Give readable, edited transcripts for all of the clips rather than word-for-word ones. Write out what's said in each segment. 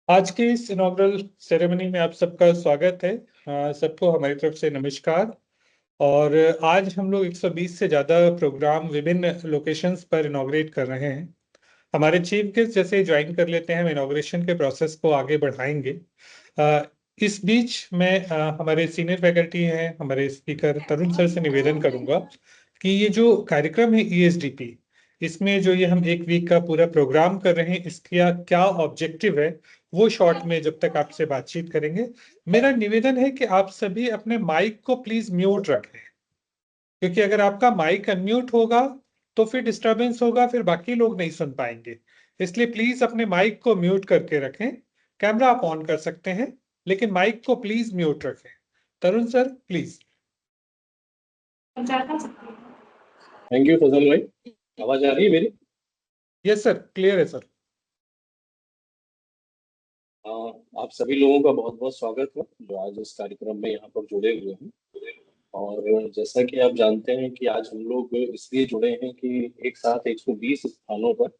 आज के इस इनॉग्रल सेरेमनी में आप सबका स्वागत है। सबको हमारी तरफ से नमस्कार। और आज हम लोग 120 से ज़्यादा प्रोग्राम विभिन्न लोकेशंस पर इनॉग्रेट कर रहे हैं। हमारे चीफ गेस्ट जैसे ज्वाइन कर लेते हैं, हम इनॉग्रेशन के प्रोसेस को आगे बढ़ाएंगे। इस बीच मैं हमारे सीनियर फैकल्टी हैं, हमारे स्पीकर तरुण सर से निवेदन करूंगा कि ये जो कार्यक्रम है ESDP, इसमें जो ये हम एक वीक का पूरा प्रोग्राम कर रहे हैं, इसका क्या ऑब्जेक्टिव है वो शॉर्ट में जब तक आपसे बातचीत करेंगे। मेरा निवेदन है कि आप सभी अपने माइक को प्लीज म्यूट रखें, क्योंकि अगर आपका माइक अनम्यूट होगा तो फिर डिस्टरबेंस होगा, फिर बाकी लोग नहीं सुन पाएंगे। इसलिए प्लीज अपने माइक को म्यूट करके रखें। कैमरा आप ऑन कर सकते हैं, लेकिन माइक को प्लीज म्यूट रखें। तरुण सर प्लीज। थैंक यू फजल भाई। आवाज आ रही है मेरी? यस सर, क्लियर है सर। आप सभी लोगों का बहुत बहुत स्वागत है जो आज इस कार्यक्रम में यहाँ पर जुड़े हुए हैं। और जैसा कि आप जानते हैं कि आज हम लोग इसलिए जुड़े हैं कि एक साथ 120 स्थानों पर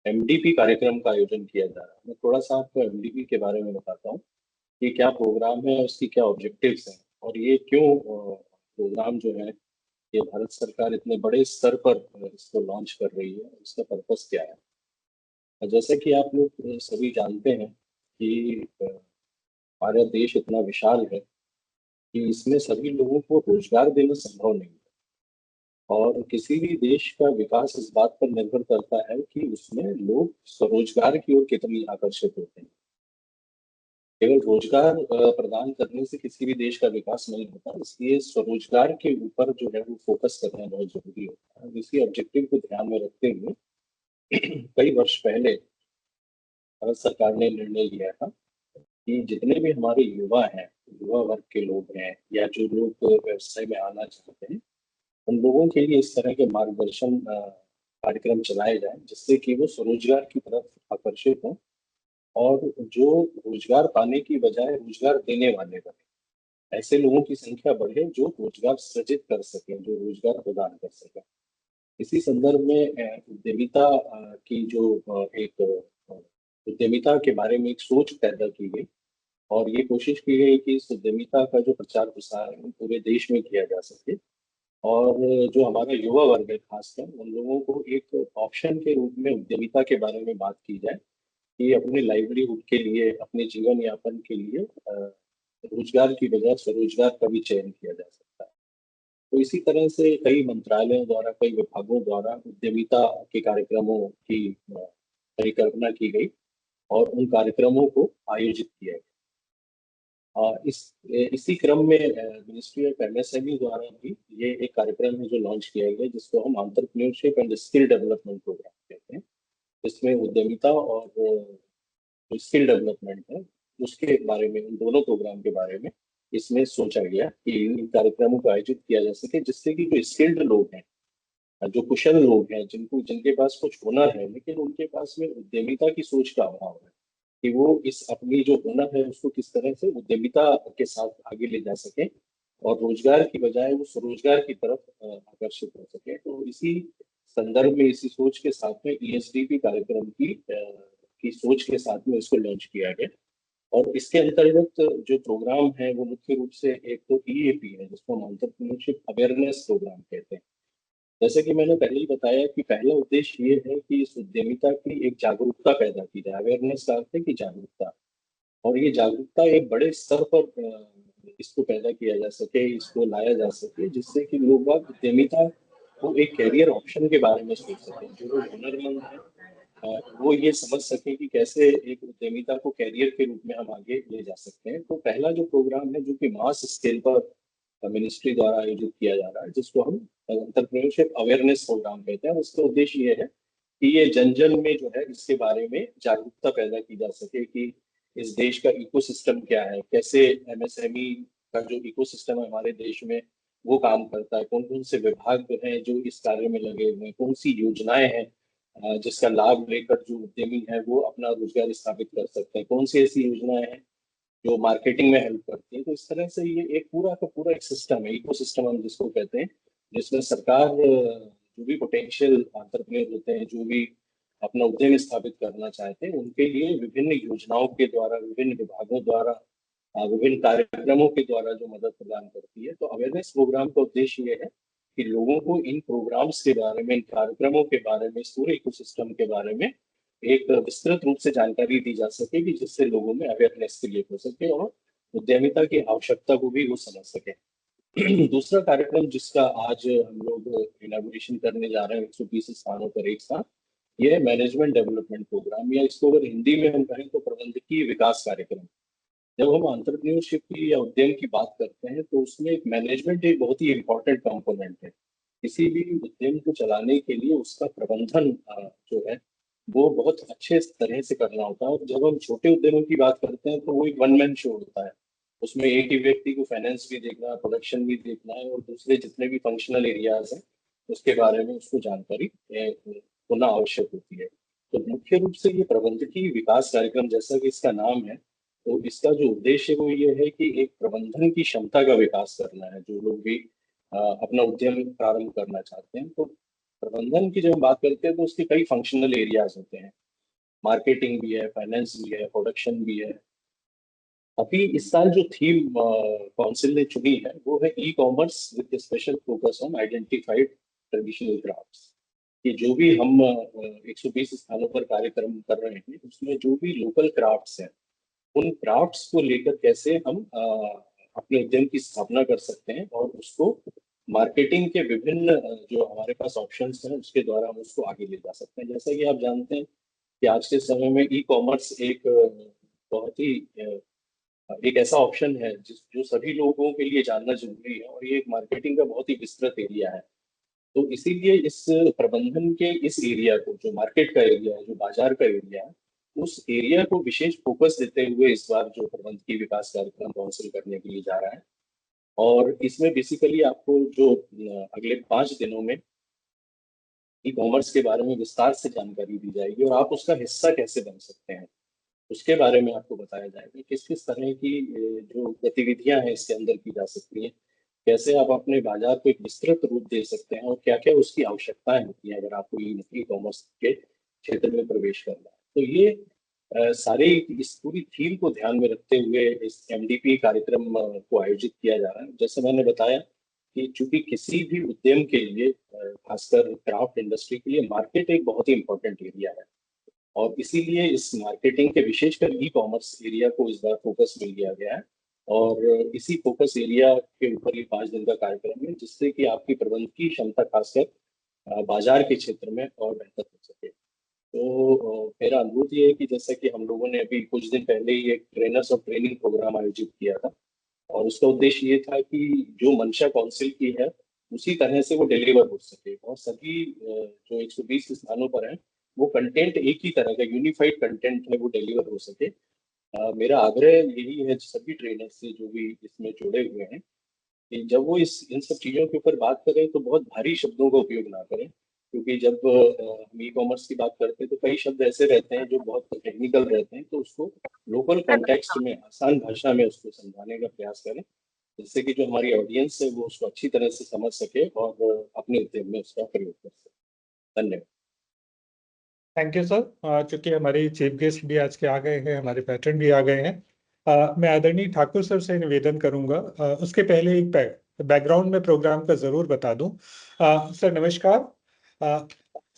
MDP कार्यक्रम का आयोजन किया जा रहा है। मैं थोड़ा सा आपको MDP के बारे में बताता हूँ कि क्या प्रोग्राम है, उसकी क्या ऑब्जेक्टिव्स हैं और ये क्यों प्रोग्राम जो है ये भारत सरकार इतने बड़े स्तर पर इसको लॉन्च कर रही है, इसका पर्पस क्या है। जैसा कि आप लोग सभी जानते हैं कि हमारा देश इतना विशाल है कि इसमें सभी लोगों को रोजगार देना संभव नहीं है। और किसी भी देश का विकास इस बात पर निर्भर करता है कि उसमें लोग स्वरोजगार की ओर कितनी आकर्षित होते हैं। केवल रोजगार प्रदान करने से किसी भी देश का विकास नहीं होता, इसलिए स्वरोजगार के ऊपर जो है वो फोकस करना बहुत जरूरी होता है। इसी ऑब्जेक्टिव को ध्यान में रखते हुए कई वर्ष पहले भारत सरकार ने निर्णय लिया था कि जितने भी हमारे युवा हैं, युवा वर्ग के लोग हैं या जो लोग व्यवसाय में आना चाहते हैं, उन लोगों के लिए इस तरह के मार्गदर्शन कार्यक्रम चलाए जाएं जिससे कि वो स्वरोजगार की तरफ आकर्षित हों और जो रोजगार पाने की बजाय रोजगार देने वाले बने, ऐसे लोगों की संख्या बढ़े जो रोजगार सृजित कर सकें, जो रोजगार प्रदान कर सकें। इसी संदर्भ में उद्यमिता की जो एक उद्यमिता के बारे में एक सोच पैदा की गई और ये कोशिश की गई कि इस उद्यमिता का जो प्रचार प्रसार है वो पूरे देश में किया जा सके और जो हमारा युवा वर्ग है खासकर उन लोगों को एक ऑप्शन के रूप में उद्यमिता के बारे में बात की जाए कि अपने लाइवलीहुड के लिए, अपने जीवन यापन के लिए रोजगार की बजाय स्वरोजगार का भी चयन किया जा सकता है। तो इसी तरह से कई मंत्रालयों द्वारा, कई विभागों द्वारा उद्यमिता के कार्यक्रमों की परिकल्पना की गई और उन कार्यक्रमों को आयोजित किया गया। इसी क्रम में मिनिस्ट्री ऑफ MSME द्वारा भी ये एक कार्यक्रम है जो लॉन्च किया गया जिसको हम entrepreneurship and skill development programme कहते हैं। इसमें उद्यमिता और जो स्किल डेवलपमेंट है उसके बारे में, इन दोनों प्रोग्राम के बारे में इसमें सोचा गया कि इन कार्यक्रमों को आयोजित किया जा सके जिससे कि जो स्किल्ड लोग हैं, जो कुशल लोग हैं, जिनके पास कुछ हुनर है लेकिन उनके पास में उद्यमिता की सोच का अभाव है, कि वो इस अपनी जो हुनर है उसको किस तरह से उद्यमिता के साथ आगे ले जा सके और रोजगार की बजाय वो स्वरोजगार की तरफ आकर्षित हो सके। तो इसी संदर्भ में, इसी सोच के साथ में ESDP कार्यक्रम की सोच के साथ में इसको लॉन्च किया गया। और इसके अंतर्गत जो प्रोग्राम है वो मुख्य रूप से एक तो EAP है जिसको हम एंटरप्रेन्योरशिप अवेयरनेस प्रोग्राम कहते हैं। जैसे कि मैंने पहले ही बताया कि पहला उद्देश्य ये है कि इस उद्यमिता की एक जागरूकता पैदा की जाए। अवेयरनेस का अर्थ है कि जागरूकता, और ये जागरूकता एक बड़े स्तर पर इसको पैदा किया जा सके, इसको लाया जा सके जिससे कि लोग बाग उद्यमिता को एक कैरियर ऑप्शन के बारे में सोच सकें। जो लोग हुनरमंद हैं वो ये समझ सकें कि कैसे एक उद्यमिता को कैरियर के रूप में हम आगे ले जा सकते हैं। तो पहला जो प्रोग्राम है जो कि मास स्केल पर मिनिस्ट्री द्वारा आयोजित किया जा रहा है जिसको हम एंटरप्रेन्योरशिप अवेयरनेस प्रोग्राम कहते हैं, उसका उद्देश्य ये है कि ये जन जन में जो है इसके बारे में जागरूकता पैदा की जा सके कि इस देश का इकोसिस्टम क्या है, कैसे MSME का जो इकोसिस्टम है हमारे देश में वो काम करता है, कौन कौन से विभाग हैं जो इस कार्य में लगे हुए हैं, कौन सी योजनाएं हैं जिसका लाभ लेकर जो उद्यमी है वो अपना रोजगार स्थापित कर सकते हैं, कौन सी ऐसी योजनाएं हैं जो मार्केटिंग में हेल्प करती है। तो इस तरह से ये एक पूरा का पूरा एक सिस्टम है, इकोसिस्टम हम जिसको कहते हैं, जिसमें सरकार जो भी पोटेंशियल एंटरप्रेन्योर होते हैं, जो भी अपना उद्यम स्थापित करना चाहते हैं, उनके लिए विभिन्न योजनाओं के द्वारा, विभिन्न विभागों द्वारा, विभिन्न कार्यक्रमों के द्वारा जो मदद प्रदान करती है। तो अवेयरनेस प्रोग्राम का उद्देश्य ये है कि लोगों को इन प्रोग्राम्स के बारे में, इन कार्यक्रमों के बारे में, इस पूरे इकोसिस्टम के बारे में एक विस्तृत रूप से जानकारी दी जा सके, कि जिससे लोगों में अवेयरनेस क्रिएट हो सके और उद्यमिता की आवश्यकता को भी वो समझ सके। दूसरा कार्यक्रम जिसका आज हम लोग इनॉग्रेशन करने जा रहे हैं 120 स्थानों पर एक साथ, ये है मैनेजमेंट डेवलपमेंट प्रोग्राम, या इसको अगर हिंदी में हम कहें तो प्रबंधकीय विकास कार्यक्रम। जब हम एंटरप्रेन्योरशिप की या उद्यम की बात करते हैं तो उसमें एक मैनेजमेंट एक बहुत ही इम्पोर्टेंट कंपोनेंट है। किसी भी उद्यम को चलाने के लिए उसका प्रबंधन जो है वो बहुत अच्छे तरह से करना होता है। और जब हम छोटे उद्यमों की बात करते हैं तो वो एक वन मैन शो होता है। उसमें एक ही व्यक्ति को फाइनेंस भी देखना है, प्रोडक्शन भी देखना है, और दूसरे जितने भी फंक्शनल एरियाज हैं उसके बारे में उसको जानकारी होना आवश्यक होती है। तो मुख्य रूप से ये प्रबंधकीय विकास कार्यक्रम, जैसा कि इसका नाम है, तो इसका जो उद्देश्य है वो ये है कि एक प्रबंधन की क्षमता का विकास करना है। जो लोग भी अपना उद्यम प्रारंभ करना चाहते हैं, तो प्रबंधन की जब हम बात करते हैं तो उसके कई फंक्शनल एरियाज होते हैं। मार्केटिंग भी है, फाइनेंस भी है, प्रोडक्शन भी है। अभी इस साल जो थीम काउंसिल ने चुनी है वो है e commerce with special focus on identified traditional crafts. कि जो भी हम 120 स्थानों पर कार्यक्रम कर रहे हैं उसमें जो भी लोकल क्राफ्ट्स हैं, उन क्राफ्ट्स को लेकर कैसे हम अपने उद्यम की स्थापना कर सकते हैं और उसको मार्केटिंग के विभिन्न जो हमारे पास ऑप्शंस हैं उसके द्वारा हम उसको आगे ले जा सकते हैं। जैसा कि आप जानते हैं कि आज के समय में ई कॉमर्स एक बहुत ही एक ऐसा ऑप्शन है जो सभी लोगों के लिए जानना जरूरी है, और ये एक मार्केटिंग का बहुत ही विस्तृत एरिया है। तो इसीलिए इस प्रबंधन के इस एरिया को, जो मार्केट का एरिया है, जो बाजार का एरिया है, उस एरिया को विशेष फोकस देते हुए इस बार जो प्रबंधकीय विकास कार्यक्रम काउंसिल करने के लिए जा रहा है। और इसमें बेसिकली आपको जो अगले 5 दिनों में ई कॉमर्स के बारे में विस्तार से जानकारी दी जाएगी, और आप उसका हिस्सा कैसे बन सकते हैं उसके बारे में आपको बताया जाएगा। किस किस तरह की जो गतिविधियां हैं इसके अंदर की जा सकती हैं, कैसे आप अपने बाजार को एक विस्तृत रूप दे सकते हैं, और क्या क्या उसकी आवश्यकताएं होती हैं अगर आपको ई कॉमर्स के क्षेत्र में प्रवेश करना है। तो ये सारे इस पूरी थीम को ध्यान में रखते हुए इस एमडीपी कार्यक्रम को आयोजित किया जा रहा है। जैसे मैंने बताया कि चूंकि किसी भी उद्यम के लिए खासकर क्राफ्ट इंडस्ट्री के लिए मार्केट एक बहुत ही इंपॉर्टेंट एरिया है, और इसीलिए इस मार्केटिंग के विशेषकर ई कॉमर्स एरिया को इस बार फोकस मिल गया गया है। और इसी फोकस एरिया के ऊपर ये 5 दिन का कार्यक्रम है, जिससे कि आपकी प्रबंध की क्षमता खासकर बाजार के क्षेत्र में और बेहतर हो सके। तो मेरा अनुरोध ये है कि जैसा कि हम लोगों ने अभी कुछ दिन पहले ही एक ट्रेनर्स और ट्रेनिंग प्रोग्राम आयोजित किया था, और उसका उद्देश्य ये था कि जो मंशा काउंसिल की है उसी तरह से वो डिलीवर हो सके, और सभी जो 120 स्थानों पर हैं वो कंटेंट एक ही तरह का यूनिफाइड कंटेंट है वो डिलीवर हो सके। मेरा आग्रह यही है सभी ट्रेनर से जो भी इसमें जुड़े हुए हैं, कि जब वो इन सब चीजों के ऊपर बात करें तो बहुत भारी शब्दों का उपयोग ना करें। क्योंकि जब हम ई कॉमर्स की बात करते हैं तो कई शब्द ऐसे रहते हैं जो बहुत टेक्निकल रहते हैं, तो उसको लोकल कॉन्टेक्स्ट में आसान भाषा में उसको समझाने का प्रयास करें, जिससे कि जो हमारी ऑडियंस है वो उसको अच्छी तरह से समझ सके और अपने उद्यम में उसका प्रयोग कर सके। धन्यवाद। Thank you sir. चूंकि हमारे चीफ गेस्ट भी आज के आ गए हैं, हमारे पैटर्न भी आ गए हैं, मैं आदरणीय ठाकुर सर से निवेदन करूंगा उसके पहले एक बैकग्राउंड में प्रोग्राम का जरूर बता दूं। सर नमस्कार।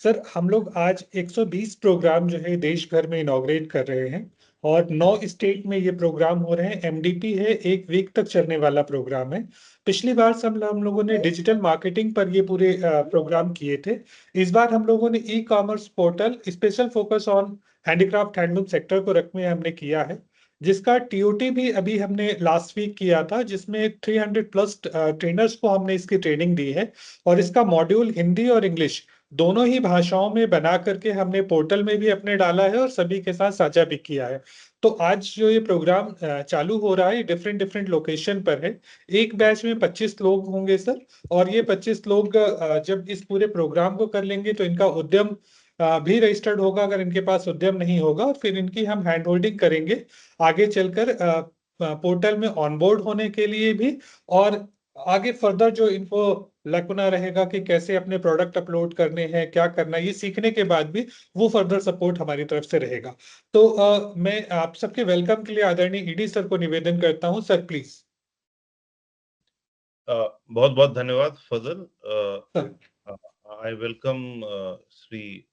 सर हम लोग आज 120 प्रोग्राम जो है देश भर में इनॉग्रेट कर रहे हैं, और 9 स्टेट में ये प्रोग्राम हो रहे हैं। एमडीपी है, 1 वीक तक चलने वाला प्रोग्राम है। पिछली बार हम लोगों ने डिजिटल मार्केटिंग पर ये पूरे प्रोग्राम किए थे। इस बार हम लोगों ने e commerce portal special focus on handicraft handloom sector को रखने हमने किया है, जिसका टीओटी भी अभी हमने लास्ट वीक किया था, जिसमें 300 प्लस ट्रेनर्स को हमने इसकी ट्रेनिंग दी है। और इसका मॉड्यूल हिंदी और इंग्लिश दोनों ही भाषाओं में बना करके हमने पोर्टल में भी अपने डाला है और सभी के साथ साझा भी किया है। तो आज जो ये प्रोग्राम चालू हो रहा है डिफरेंट डिफरेंट लोकेशन पर है। एक बैच में 25 लोग होंगे सर, और ये 25 लोग जब इस पूरे प्रोग्राम को कर लेंगे तो इनका उद्यम भी रजिस्टर्ड होगा अगर इनके पास उद्यम नहीं होगा, और फिर इनकी हम हैंड होल्डिंग करेंगे आगे चलकर पोर्टल में ऑनबोर्ड होने के लिए भी, और आगे फर्दर जो इनको लकुना रहेगा कि कैसे अपने प्रोडक्ट अपलोड करने हैं, क्या करना है, ये सीखने के बाद भी वो फर्दर सपोर्ट हमारी तरफ से रहेगा। तो मैं आप सबके वेलकम के लिए आदरणीय ईडी सर को निवेदन करता हूं। Sir please. बहुत बहुत धन्यवाद Fazal. Sir, I welcome Sri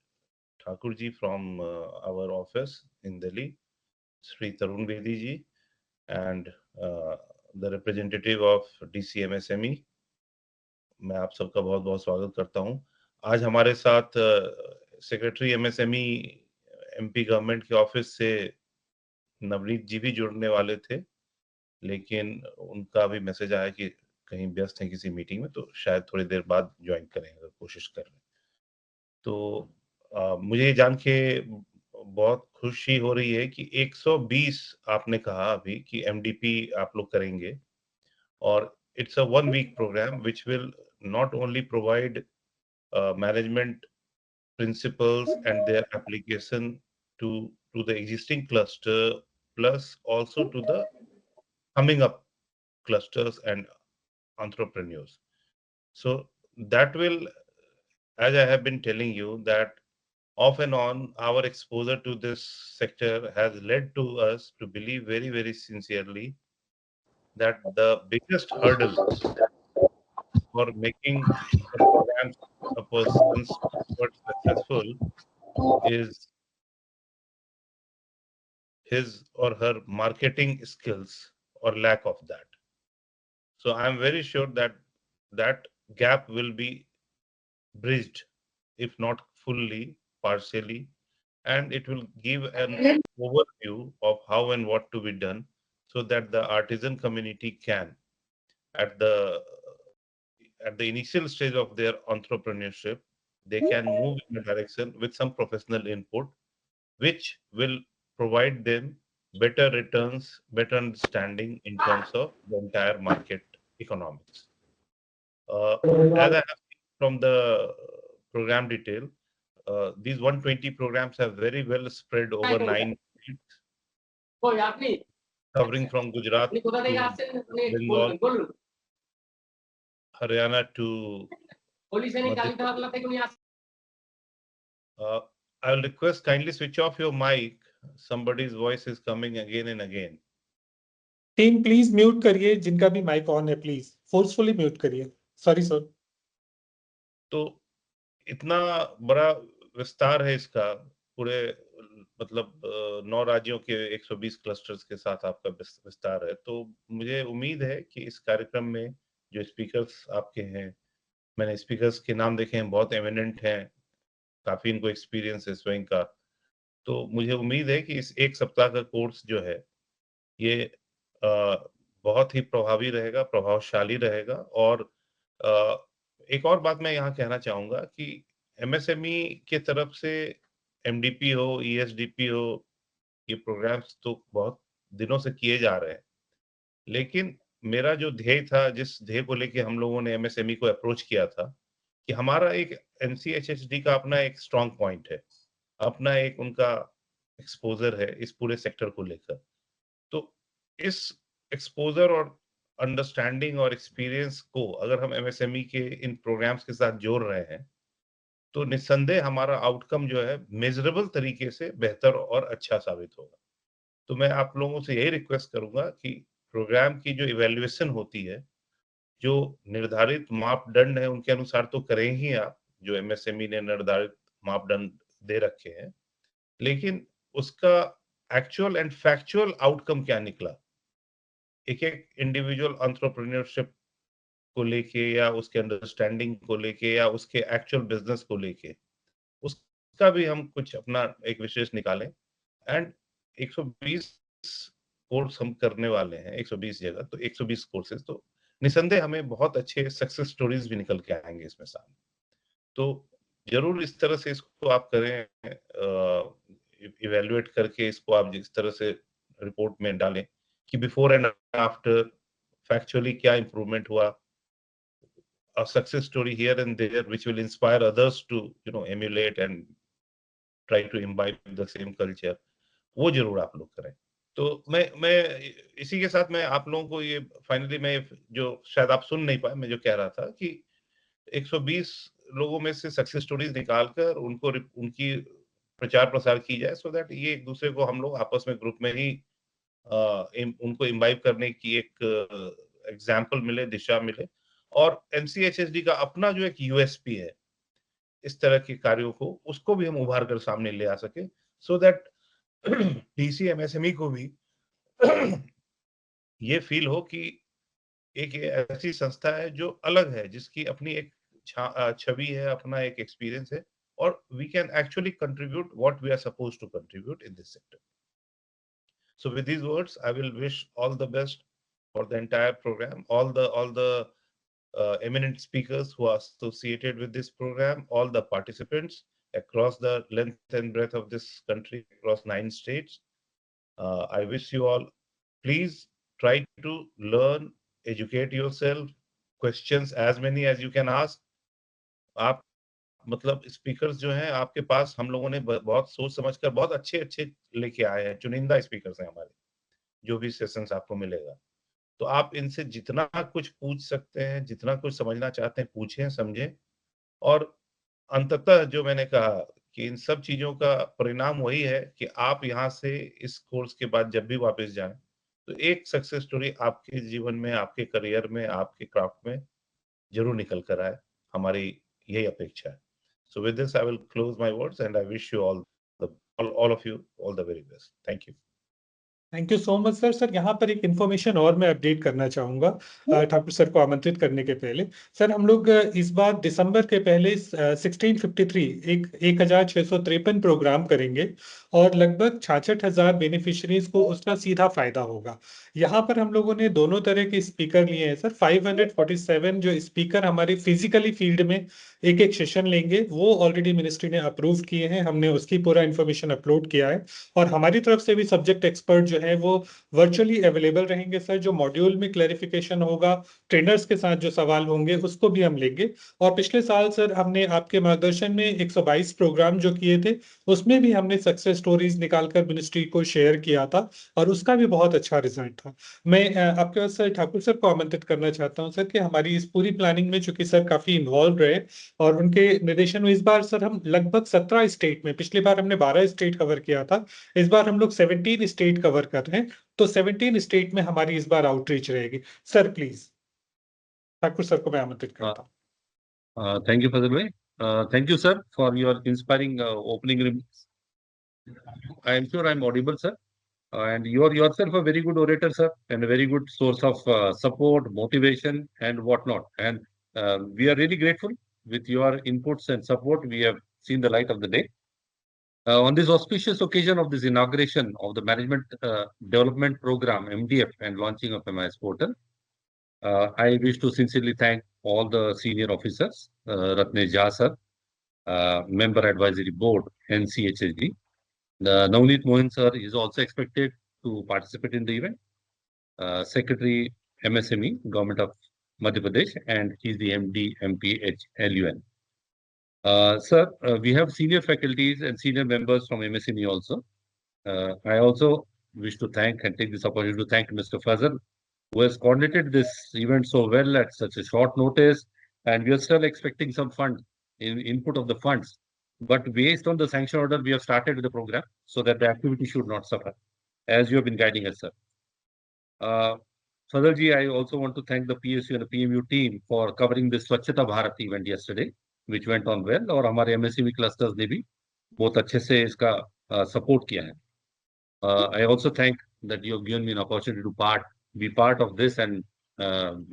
Thakur ji from our office in Delhi, Sri Tarun Bedi ji, and the representative of DCMSME. मैं आप सबका बहुत बहुत स्वागत करता हूं। आज हमारे साथ सेक्रेटरी एमएसएमई एमपी गवर्नमेंट के ऑफिस से नवनीत जी भी जुड़ने वाले थे, लेकिन उनका भी मैसेज आया कि कहीं व्यस्त हैं किसी मीटिंग में, तो शायद थोड़ी देर बाद ज्वाइन करेंगे, कोशिश कर रहे हैं। तो मुझे ये जान के बहुत खुशी हो रही है कि 120 आपने कहा अभी कि एमडीपी आप लोग करेंगे, और it's a 1 week programme which will not only provide management principles and their application to the existing cluster, plus also to the coming up clusters and entrepreneurs. So that will, as I have been telling you, that off and on our exposure to this sector has led to us to believe very very sincerely that the biggest hurdle for making a program, a person's effort successful, is his or her marketing skills or lack of that. So I am very sure that that gap will be bridged, if not fully, partially, and it will give an overview of how and what to be done, so that the artisan community can, at the initial stage of their entrepreneurship, they can move in a direction with some professional input, which will provide them better returns, better understanding in terms of the entire market economics. As I have seen from the program detail, these 120 programs have very well spread over 9 states, covering from Gujarat to Bengal, Haryana to Madhya Pradesh. I will request kindly switch off your mic. Somebody's voice is coming again and again. Team please mute करिए, जिनका भी mic on है please forcefully mute करिए। Sorry sir. तो इतना बड़ा विस्तार है इसका, पूरे मतलब 9 राज्यों के 120 क्लस्टर्स के साथ आपका विस्तार है। तो मुझे उम्मीद है कि इस कार्यक्रम में जो स्पीकर्स आपके हैं, मैंने स्पीकर्स के नाम देखे हैं, बहुत एमिनेंट हैं, काफी इनको एक्सपीरियंस है स्वयं का। तो मुझे उम्मीद है कि इस 1 सप्ताह का कोर्स जो है ये बहुत ही प्रभावी रहेगा, प्रभावशाली रहेगा। और एक और बात मैं यहाँ कहना चाहूंगा कि एमएसएमई के तरफ से एमडीपी हो, ईएसडीपी हो, ये प्रोग्राम्स तो बहुत दिनों से किए जा रहे हैं, लेकिन मेरा जो ध्येय था, जिस ध्येय को लेके हम लोगों ने एमएसएमई को अप्रोच किया था, कि हमारा एक एमसीएचएचडी का अपना एक स्ट्रॉन्ग पॉइंट है, अपना एक उनका एक्सपोजर है इस पूरे सेक्टर को लेकर। तो इस एक्सपोजर और अंडरस्टैंडिंग और एक्सपीरियंस को अगर हम एमएसएमई के इन प्रोग्राम्स के साथ जोड़ रहे हैं, तो निस्संदेह हमारा आउटकम जो है मेजरेबल तरीके से बेहतर और अच्छा साबित होगा। तो मैं आप लोगों से यही रिक्वेस्ट करूंगा कि प्रोग्राम की जो इवैल्यूएशन होती है, जो निर्धारित मापदंड है उनके अनुसार तो करें ही आप, जो एमएसएमई ने निर्धारित मापदंड दे रखे हैं, लेकिन उसका एक्चुअल एंड फैक्चुअल आउटकम क्या निकला, एक एक इंडिविजुअल एंटरप्रेन्योरशिप को लेके, या उसके अंडरस्टैंडिंग को लेके, या उसके एक्चुअल बिजनेस को लेके, उसका भी हम कुछ अपना एक विशेष निकालें। एंड 120 कोर्स हम करने वाले हैं, 120 जगह, तो 120 कोर्सेज, तो निसंदेह हमें बहुत अच्छे सक्सेस स्टोरीज भी निकल के आएंगे इसमें सामने। तो जरूर इस तरह से इसको आप करें, इवेल्युएट करके इसको आप जिस तरह से रिपोर्ट में डालें कि बिफोर एंड आफ्टर फैक्चुअली क्या इंप्रूवमेंट हुआ, a success story here and there which will inspire others to emulate and try to imbibe the same culture, वो जरूर आप लोग करें। तो मैं इसी के साथ मैं आप लोगों को ये फाइनली, मैं जो शायद आप सुन नहीं पाए, मैं जो कह रहा था कि 120 लोगों में से सक्सेस स्टोरीज निकालकर उनकी प्रचार प्रसार की जाए, सो दैट ये एक दूसरे को हम लोग आपस में ग्रुप में ही उनको इम्बाइब करने की एक एग्जाम्पल मिले, दिशा मिले। और एमसीएचएसडी का अपना जो एक यूएसपी है इस तरह के कार्यों को, उसको भी हम उभार कर सामने ले आ सके, सो दैट डीसी एमएसएमई को भी ये फील हो कि एक ऐसी संस्था है जो अलग है, जिसकी अपनी एक छवि है, अपना एक एक्सपीरियंस है, और we can actually contribute what we are supposed to contribute in this sector. So with these words, I will wish all the best for the entire program, all the eminent speakers who are associated with this program, all the participants across the length and breadth of this country, across 9 states. I wish you all, please try to learn, educate yourself, questions as many as you can ask. आप मतलब speakers जो हैं आपके पास, हम लोगों ने बहुत सोच समझकर बहुत अच्छे लेके आए हैं, चुनिंदा स्पीकर्स हैं हमारे, जो भी सेशंस आपको मिलेगा। तो आप इनसे जितना कुछ पूछ सकते हैं, जितना कुछ समझना चाहते हैं, पूछें, समझें। और अंततः जो मैंने कहा कि इन सब चीजों का परिणाम वही है कि आप यहाँ से इस कोर्स के बाद जब भी वापस जाएं, तो एक सक्सेस स्टोरी आपके जीवन में, आपके करियर में, आपके क्राफ्ट में जरूर निकल कर आए। हमारी यही अपेक्षा है। So with this, I will close my words and I wish you all of you all the very best. Thank you. Thank you so much sir. Sir यहाँ पर एक इन्फॉर्मेशन और मैं अपडेट करना चाहूँगा ठाकुर सर को आमंत्रित करने के पहले। सर हम लोग इस बार दिसंबर के पहले 1653 प्रोग्राम करेंगे और लगभग 66,000 बेनिफिशरीज को उसका सीधा फायदा होगा। यहाँ पर हम लोगों ने दोनों तरह के स्पीकर लिए हैं सर। 547 जो स्पीकर हमारे फिजिकली फील्ड में एक सेशन लेंगे, वो ऑलरेडी मिनिस्ट्री ने अप्रूव किए हैं, हमने उसकी पूरा इन्फॉर्मेशन अपलोड किया है। और हमारी तरफ से भी सब्जेक्ट एक्सपर्ट जो है वो वर्चुअली अवेलेबल रहेंगे सर। जो मॉड्यूल में क्लैरिफिकेशन होगा, ट्रेनर्स के साथ जो सवाल होंगे उसको भी हम लेंगे। और पिछले साल सर हमने आपके मार्गदर्शन में 122 प्रोग्राम जो किए थे, उसमें भी हमने सक्सेस स्टोरीज निकालकर मिनिस्ट्री को शेयर किया था और उसका भी बहुत अच्छा रिजल्ट था। मैं आपके पास सर ठाकुर सर को आमंत्रित करना चाहता हूं सर कि हमारी इस पूरी प्लानिंग में, चूंकि सर काफी इन्वॉल्व रहे और उनके निर्देशन में इस बार सर हम लगभग 17 स्टेट में, पिछली बार हमने 12 स्टेट कवर किया था, इस बार हम लोग 17 स्टेट कवर कर रहे हैं। तो 17 स्टेट में हमारी इस बार आउटरीच रहेगी। सर प्लीज ठाकुर सर को मैं आमंत्रित करता हूँ। Thank you, Fazil bhai. Thank you, sir, for your inspiring opening remarks. I am sure I am audible, sir. And you are yourself a very good orator, sir, and a very good source of support, motivation, and whatnot. And we are really grateful with your inputs and support. We have seen the light of the day. On this auspicious occasion of this inauguration of the Management Development Program, MDF, and launching of MIS portal, I wish to sincerely thank all the senior officers, Ratnesh Jha sir, Member Advisory Board, NCHSD. Navneet Mohan sir is also expected to participate in the event. Secretary MSME, Government of Madhya Pradesh, and he is the MD MPH LUN. Sir, we have senior faculties and senior members from MSME also. I also wish to thank and take this opportunity to thank Mr. Fazal, who has coordinated this event so well at such a short notice, and we are still expecting some fund input of the funds. But based on the sanction order, we have started the program so that the activity should not suffer, as you have been guiding us, sir. Fazal ji, I also want to thank the PSU and the PMU team for covering this Swachhata Bharat event yesterday, which went on well, और हमारे MSME clusters ने भी बहुत अच्छे से इसका support किया है. I also thank that you have given me an opportunity to be part of this and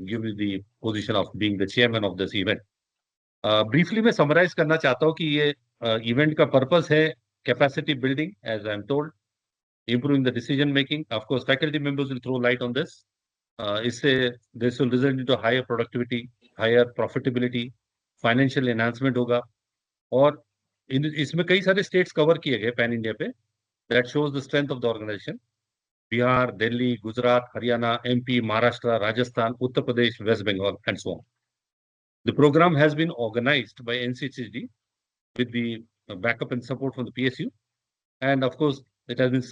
give me the position of being the chairman of this event. Briefly मैं summarize करना चाहता हूँ कि ये event का purpose है capacity building, as I am told, improving the decision making. Of course, faculty members will throw light on this. इससे this will result into higher productivity, higher profitability, financial enhancement होगा. और इसमें कई सारे states cover किए गए pan India पे. That shows the strength of the organization. Bihar, Delhi, Gujarat, Haryana, MP, Maharashtra, Rajasthan, Uttar Pradesh, West Bengal, and so on. The program has been organized by NCHSD with the backup and support from the PSU. And of course, it has been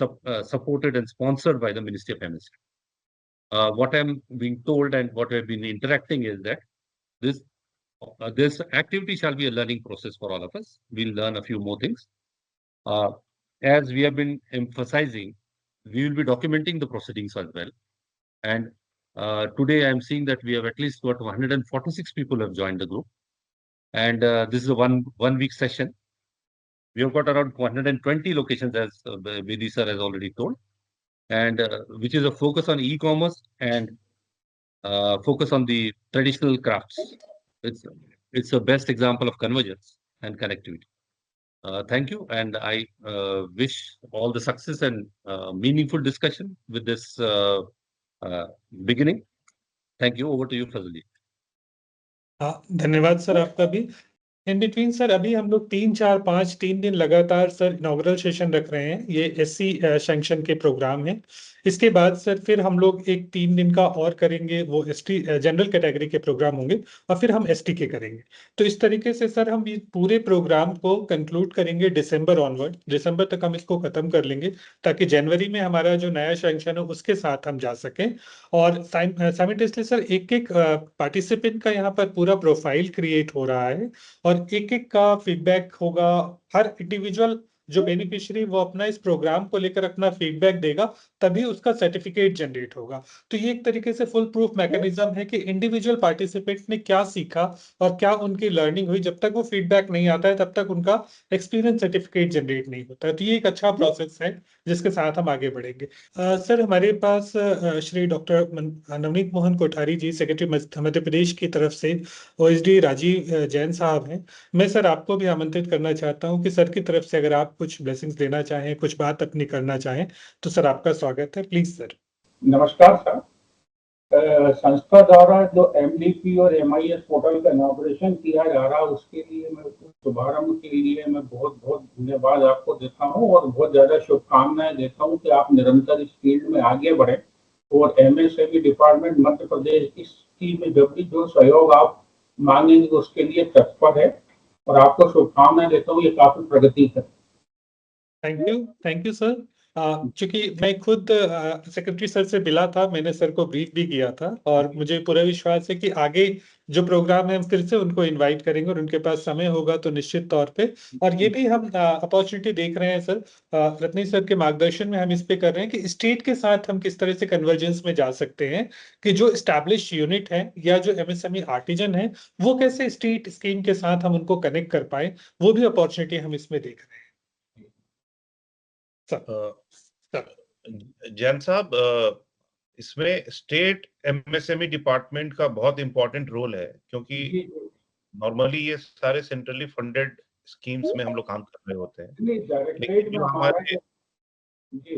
supported and sponsored by the Ministry of MSc. What I'm being told and what I've been interacting is that this this activity shall be a learning process for all of us. We'll learn a few more things. As we have been emphasizing, we will be documenting the proceedings as well. And today I am seeing that we have at least got 146 people have joined the group. And this is a one week session. We have got around 120 locations, as Vedi sir has already told, and which is a focus on e-commerce and focus on the traditional crafts. It's a best example of convergence and connectivity. Thank you, and I wish all the success and meaningful discussion with this beginning. Thank you. Over to you, Fazli. धन्यवाद sir आपका भी। In between sir अभी हम लोग 3 दिन लगातार sir inaugural session रख रहे हैं। ये एससी सैंक्शन के प्रोग्राम है। इसके बाद सर फिर हम लोग एक 3 दिन का और करेंगे, वो एसटी जनरल कैटेगरी के प्रोग्राम होंगे, और फिर हम एसटी के करेंगे। तो इस तरीके से सर हम ये पूरे प्रोग्राम को कंक्लूड करेंगे दिसंबर ऑनवर्ड। दिसंबर तक हम इसको खत्म कर लेंगे ताकि जनवरी में हमारा जो नया सैंक्शन है उसके साथ हम जा सकें। और साइमल्टेनियसली सर एक पार्टिसिपेंट का यहाँ पर पूरा प्रोफाइल क्रिएट हो रहा है और एक का फीडबैक होगा। हर इंडिविजुअल जो बेनिफिशियरी वो अपना इस प्रोग्राम को लेकर अपना फीडबैक देगा, तभी उसका सर्टिफिकेट जनरेट होगा। तो ये एक तरीके से फुल प्रूफ मैकेनिज्म है कि इंडिविजुअल पार्टिसिपेंट ने क्या सीखा और क्या उनकी लर्निंग हुई। जब तक वो फीडबैक नहीं आता है तब तक उनका एक्सपीरियंस सर्टिफिकेट जनरेट नहीं होता है। तो ये एक अच्छा प्रोसेस है जिसके साथ हम आगे बढ़ेंगे। सर हमारे पास श्री डॉक्टर नवनीत मोहन कोठारी जी, सेक्रेटरी मध्य प्रदेश की तरफ से ओएसडी राजीव जैन साहब हैं। मैं सर आपको भी आमंत्रित करना चाहता हूं कि सर की तरफ से अगर आप कुछ ब्लेसिंग्स देना चाहें, कुछ बात अपनी करना चाहें, तो सर आपका स्वागत है। Please sir. नमस्कार सर। संस्था द्वारा जो एमडीपी और एमआईएस पोर्टल का इनॉग्रेशन किया जा रहा है उसके लिए मैं शुभारंभ के लिए मैं बहुत बहुत धन्यवाद आपको देता हूं और बहुत ज्यादा शुभकामनाएं देता हूं कि आप निरंतर इस फील्ड में आगे बढ़े और एमएसएमई डिपार्टमेंट मध्य प्रदेश इसकी में जब भी जो सहयोग आप मांगेंगे उसके लिए तत्पर है और आपको शुभकामनाएं देता हूँ। ये काफी प्रगति है। Thank you sir. चूंकि मैं खुद सेक्रेटरी सर से मिला था, मैंने सर को ब्रीफ भी किया था और मुझे पूरा विश्वास है कि आगे जो प्रोग्राम है हम फिर से उनको इनवाइट करेंगे और उनके पास समय होगा तो निश्चित तौर पे। और ये भी हम अपॉर्चुनिटी देख रहे हैं सर, रत्नी सर के मार्गदर्शन में हम इस पे कर रहे हैं कि स्टेट के साथ हम किस तरह से कन्वर्जेंस में जा सकते हैं, कि जो एस्टैब्लिश यूनिट है या जो एमएसएमई आर्टिजन है वो कैसे स्टेट स्कीम के साथ हम उनको कनेक्ट कर पाए, वो भी अपॉर्चुनिटी हम इसमें देख रहे हैं। जैन साहब, इसमें स्टेट एमएसएमई डिपार्टमेंट का बहुत इंपॉर्टेंट रोल है, क्योंकि नॉर्मली ये सारे सेंट्रली फंडेड स्कीम्स में हम लोग काम कर रहे होते हैं, लेकिन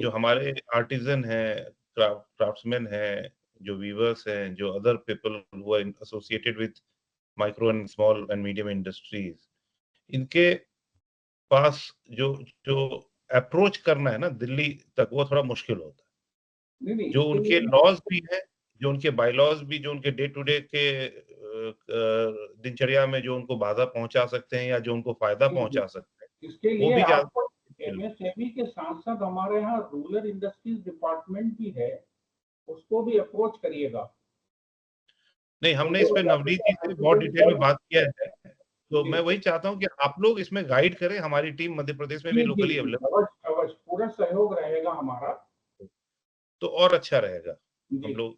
जो हमारे आर्टिजन हैं, क्राफ्ट्समैन हैं, जो वीवर्स हैं, जो other people who are associated with micro and small and medium industries, इनके पास जो अप्रोच करना है ना दिल्ली तक, वो थोड़ा मुश्किल होता है। जो उनके लॉज भी हैं, जो उनके बायलॉज भी, जो उनके डे टू डे के दिनचर्या में जो उनको बाधा पहुंचा सकते हैं या जो उनको फायदा पहुंचा सकते हैं, इसके लिए वो भी एमएसएमई के साथ साथ हमारे यहाँ रूरल इंडस्ट्रीज डिपार्टमेंट भी है, उसको भी अप्रोच करिएगा। नहीं, हमने इस पे नवनीत जी से बहुत डिटेल में बात किया है, तो मैं वही चाहता हूं कि आप लोग इसमें गाइड करें। हमारी टीम मध्य प्रदेश में भी लोकली अवेलेबल, अवश्य पूरा सहयोग रहेगा हमारा, तो और अच्छा रहेगा। हम लोग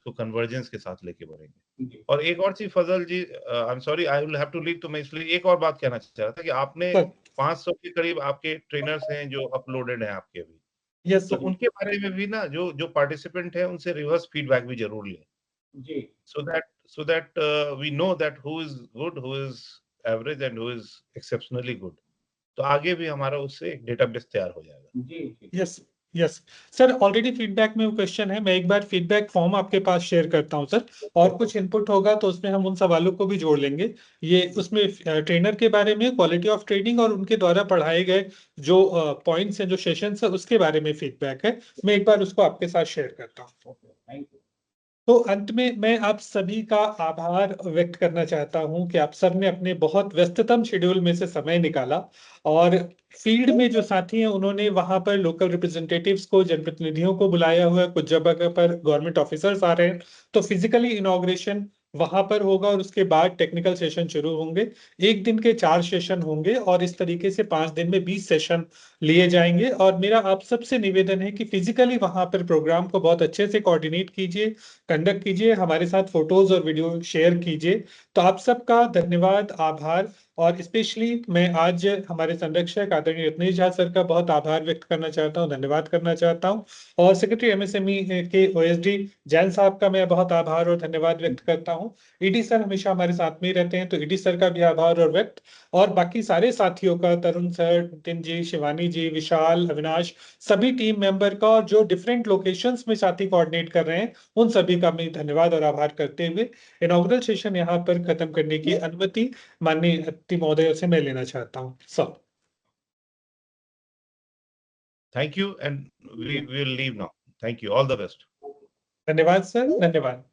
तो कन्वर्जेंस के साथ लेके बढ़ेंगे। और एक और चीज Fazal ji, I am sorry I will have to leave, तो मैं इसलिए एक और बात कहना चाह रहा था कि आपने 500 के करीब आपके ट्रेनर्स हैं जो अपलोडेड हैं आपके भी। yes, तो उनके बारे में भी ना जो पार्टिसिपेंट है उनसे रिवर्स फीडबैक भी जरूर लें जी, so that we know that who is good, who is average and who is exceptionally good. तो आगे भी हमारा उससे एक डेटाबेस तैयार हो जाएगा। जी यस सर, ऑलरेडी फीडबैक में वो क्वेश्चन है, मैं एक बार फीडबैक फॉर्म आपके पास शेयर करता हूं सर, और कुछ इनपुट होगा तो उसमें हम उन सवालों को भी जोड़ लेंगे। ये उसमें ट्रेनर के बारे में, क्वालिटी ऑफ ट्रेनिंग और उनके द्वारा पढ़ाए गए जो पॉइंट्स हैं, जो सेशंस है, उसके बारे में फीडबैक है। मैं एक बार उसको आपके साथ शेयर करता हूँ। Thank you. तो अंत में मैं आप सभी का आभार व्यक्त करना चाहता हूं कि आप सब ने अपने बहुत व्यस्ततम शेड्यूल में से समय निकाला, और फील्ड में जो साथी हैं उन्होंने वहां पर लोकल रिप्रेजेंटेटिव्स को, जनप्रतिनिधियों को बुलाया हुआ है। कुछ जगह पर गवर्नमेंट ऑफिसर्स आ रहे हैं, तो फिजिकली इनॉग्रेशन वहां पर होगा और उसके बाद टेक्निकल सेशन शुरू होंगे। एक दिन के 4 सेशन होंगे और इस तरीके से 5 दिन में 20 सेशन लिए जाएंगे। और मेरा आप सबसे निवेदन है कि फिजिकली वहां पर प्रोग्राम को बहुत अच्छे से कोऑर्डिनेट कीजिए, कंडक्ट कीजिए, हमारे साथ फोटोज और वीडियो शेयर कीजिए। तो आप सबका धन्यवाद, आभार। और स्पेशली मैं आज हमारे संरक्षक आदरणीय रत्नेश झा सर का बहुत आभार व्यक्त करना चाहता हूँ, धन्यवाद करना चाहता हूँ। और सेक्रेटरी एमएसएमई के ओएसडी जैन साहब का मैं बहुत आभार और धन्यवाद व्यक्त करता हूँ। ईडी सर हमेशा हमारे साथ में ही रहते हैं, तो ईडी सर का भी आभार और व्यक्त। और बाकी सारे साथियों का, तरुण सर, नितिन जी, शिवानी जी, विशाल, अविनाश, सभी टीम मेंबर का, और जो डिफरेंट लोकेशंस में साथी कोऑर्डिनेट कर रहे हैं, उन सभी का मैं धन्यवाद और आभार करते हुए इनॉग्रल सेशन यहाँ पर खत्म करने की अनुमति माननीय अतिथि महोदय से मैं लेना चाहता हूँ। Sir, Thank you, and we will leave now. Thank you. All the best. धन्यवाद सर, धन्यवाद।